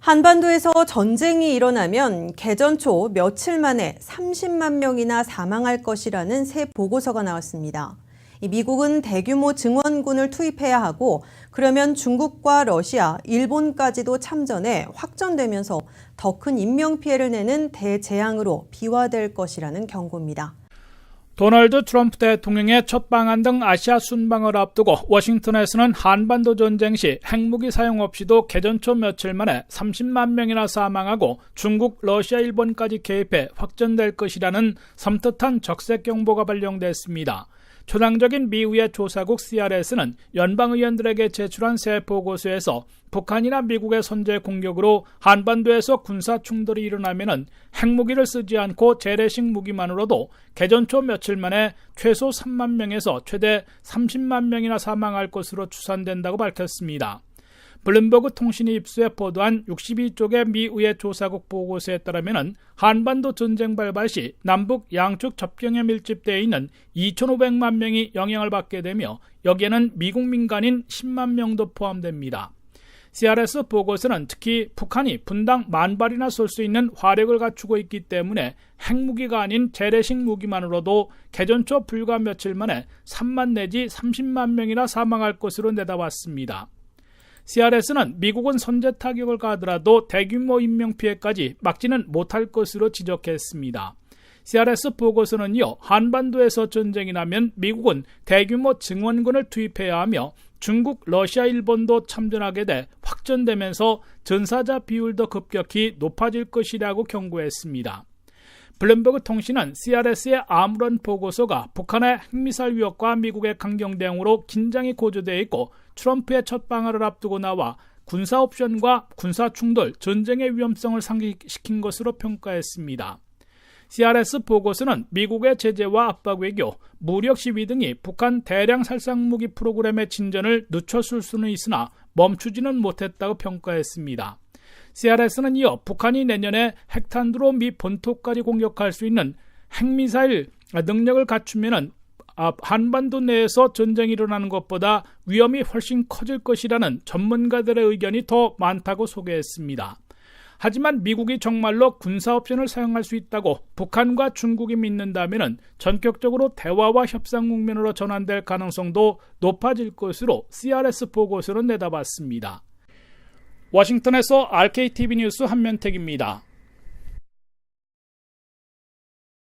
한반도에서 전쟁이 일어나면 개전 초 며칠 만에 30만 명이나 사망할 것이라는 새 보고서가 나왔습니다. 미국은 대규모 증원군을 투입해야 하고 그러면 중국과 러시아, 일본까지도 참전해 확전되면서 더 큰 인명피해를 내는 대재앙으로 비화될 것이라는 경고입니다. 도널드 트럼프 대통령의 첫 방한 등 아시아 순방을 앞두고 워싱턴에서는 한반도 전쟁 시 핵무기 사용 없이도 개전 초 며칠 만에 30만 명이나 사망하고 중국, 러시아, 일본까지 개입해 확전될 것이라는 섬뜩한 적색 경보가 발령됐습니다. 초당적인 미국의 조사국 CRS는 연방의원들에게 제출한 새 보고서에서 북한이나 미국의 선제 공격으로 한반도에서 군사 충돌이 일어나면 핵무기를 쓰지 않고 재래식 무기만으로도 개전 초 며칠 만에 최소 3만 명에서 최대 30만 명이나 사망할 것으로 추산된다고 밝혔습니다. 블룸버그 통신이 입수해 보도한 62쪽의 미 의회 조사국 보고서에 따르면 한반도 전쟁 발발 시 남북 양측 접경에 밀집되어 있는 2,500만 명이 영향을 받게 되며 여기에는 미국 민간인 10만 명도 포함됩니다. CRS 보고서는 특히 북한이 분당 10,000발이나 쏠 수 있는 화력을 갖추고 있기 때문에 핵무기가 아닌 재래식 무기만으로도 개전 초 불과 며칠 만에 3만 내지 30만 명이나 사망할 것으로 내다봤습니다. CRS는 미국은 선제 타격을 가하더라도 대규모 인명피해까지 막지는 못할 것으로 지적했습니다. CRS 보고서는요, 한반도에서 전쟁이 나면 미국은 대규모 증원군을 투입해야 하며 중국, 러시아, 일본도 참전하게 돼 확전되면서 전사자 비율도 급격히 높아질 것이라고 경고했습니다. 블룸버그 통신은 CRS의 아무런 보고서가 북한의 핵미사일 위협과 미국의 강경 대응으로 긴장이 고조되어 있고 트럼프의 첫 방한을 앞두고 나와 군사 옵션과 군사 충돌, 전쟁의 위험성을 상기시킨 것으로 평가했습니다. CRS 보고서는 미국의 제재와 압박 외교, 무력 시위 등이 북한 대량 살상무기 프로그램의 진전을 늦췄을 수는 있으나 멈추지는 못했다고 평가했습니다. CRS는 이어 북한이 내년에 핵탄두로 미 본토까지 공격할 수 있는 핵미사일 능력을 갖추면 한반도 내에서 전쟁이 일어나는 것보다 위험이 훨씬 커질 것이라는 전문가들의 의견이 더 많다고 소개했습니다. 하지만 미국이 정말로 군사 옵션을 사용할 수 있다고 북한과 중국이 믿는다면 전격적으로 대화와 협상 국면으로 전환될 가능성도 높아질 것으로 CRS 보고서는 내다봤습니다. 워싱턴에서 RKTV 뉴스 한면택입니다.